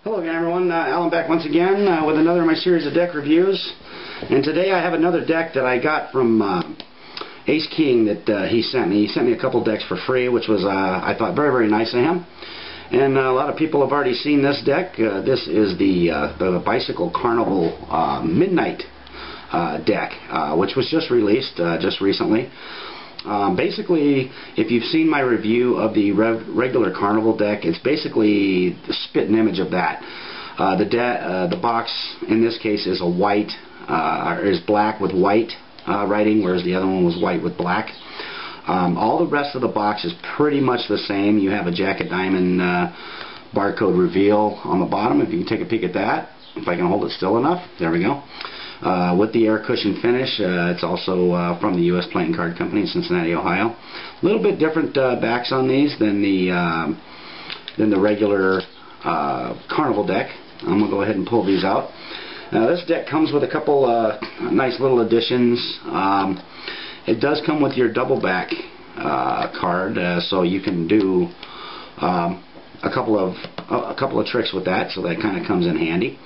Hello again, everyone. Alan back once again with another of my series of deck reviews. And today I have another deck that I got from Ace King that he sent me. He sent me a couple decks for free, which was, I thought, very, very nice of him. And a lot of people have already seen this deck. This is the Bicycle Carnival Midnight deck, which was just released just recently. Basically, if you've seen my review of the regular Carnival deck, it's basically the spit and image of that. The box in this case is a white, is black with white writing, whereas the other one was white with black. All the rest of the box is pretty much the same. You have a Jack of Diamond barcode reveal on the bottom. If you can take a peek at that, if I can hold it still enough, there we go. With the air cushion finish. It's also from the U.S. Playing Card Company in Cincinnati, Ohio. A little bit different backs on these than the regular Carnival deck. I'm going to go ahead and pull these out. Now this deck comes with a couple nice little additions. It does come with your double back card, so you can do a couple of tricks with that, so that kind of comes in handy.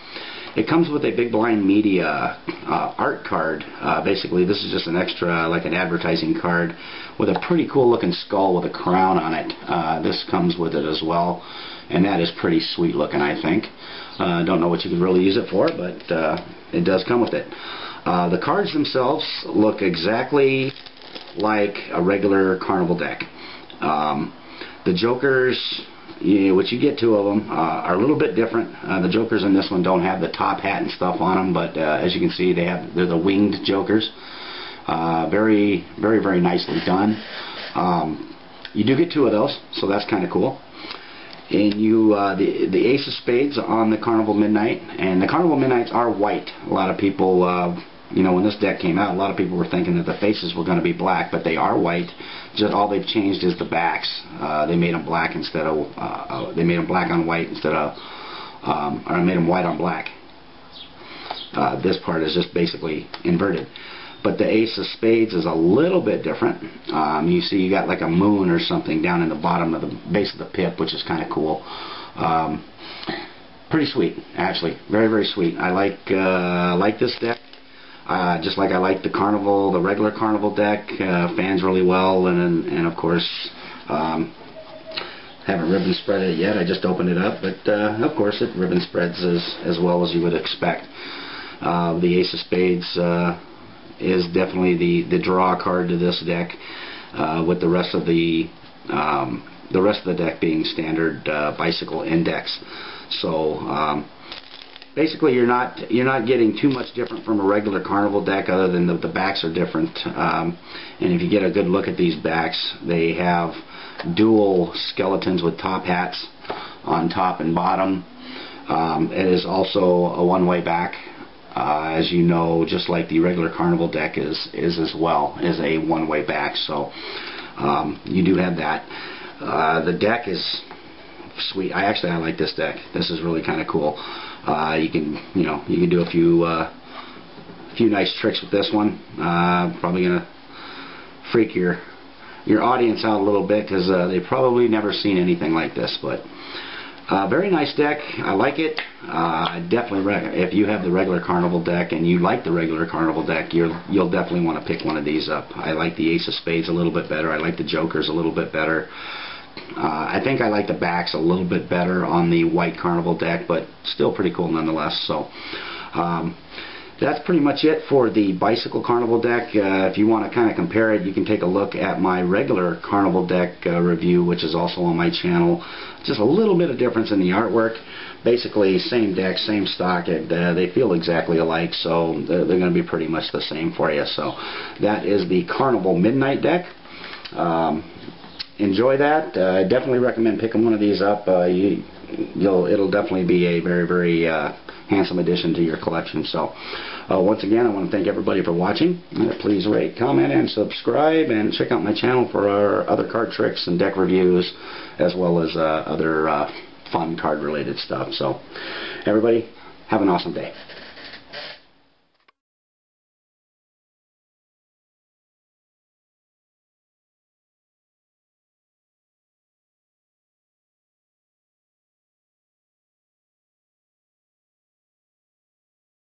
It comes with a Big Blind Media art card. Basically, this is just an extra, like an advertising card with a pretty cool looking skull with a crown on it. This comes with it as well, and that is pretty sweet looking, I think. Don't know what you could really use it for, but it does come with it. The cards themselves look exactly like a regular Carnival deck. The Jokers, which you get two of them, are a little bit different. The Jokers in this one don't have the top hat and stuff on them, but as you can see, they're the winged Jokers. Very, very, very nicely done. You do get two of those, so that's kind of cool. And the Ace of Spades on the Carnival Midnight, and the Carnival Midnights are white. A lot of people, when this deck came out, a lot of people were thinking that the faces were going to be black, but they are white. Just all they've changed is the backs. They made them black instead of they made them black on white instead of, or made them white on black. This part is just basically inverted. But the Ace of Spades is a little bit different. You see, you got like a moon or something down in the bottom of the base of the pip, which is kind of cool. Pretty sweet, actually, very, very sweet. I like this deck. Just like I like the regular Carnival deck, fans really well, and of course, haven't ribbon spread it yet. I just opened it up, but of course it ribbon spreads as well as you would expect. The Ace of Spades is definitely the draw card to this deck, with the rest of the deck being standard Bicycle Index. So. Basically, you're not getting too much different from a regular Carnival deck, other than the backs are different. And if you get a good look at these backs, they have dual skeletons with top hats on top and bottom. It is also a one-way back, as you know, just like the regular Carnival deck is as well, is a one-way back. So you do have that. The deck is sweet. I like this deck. This is really kind of cool. You can do a few nice tricks with this one. Probably gonna freak your audience out a little bit, because they've probably never seen anything like this. But very nice deck. I like it. I definitely recommend, if you have the regular Carnival deck and you like the regular Carnival deck, you'll definitely want to pick one of these up. I like the Ace of Spades a little bit better. I like the Jokers a little bit better. I think I like the backs a little bit better on the white Carnival deck, but still pretty cool nonetheless. So that's pretty much it for the Bicycle Carnival deck. If you want to kind of compare it, you can take a look at my regular Carnival deck review, which is also on my channel. Just a little bit of difference in the artwork. Basically, same deck, same stock. They feel exactly alike, so they're going to be pretty much the same for you. So that is the Carnival Midnight deck. Enjoy that. I definitely recommend picking one of these up. It'll definitely be a very, very handsome addition to your collection. So once again, I want to thank everybody for watching. Please rate, comment, and subscribe, and check out my channel for our other card tricks and deck reviews, as well as other fun card related stuff. So everybody, have an awesome day.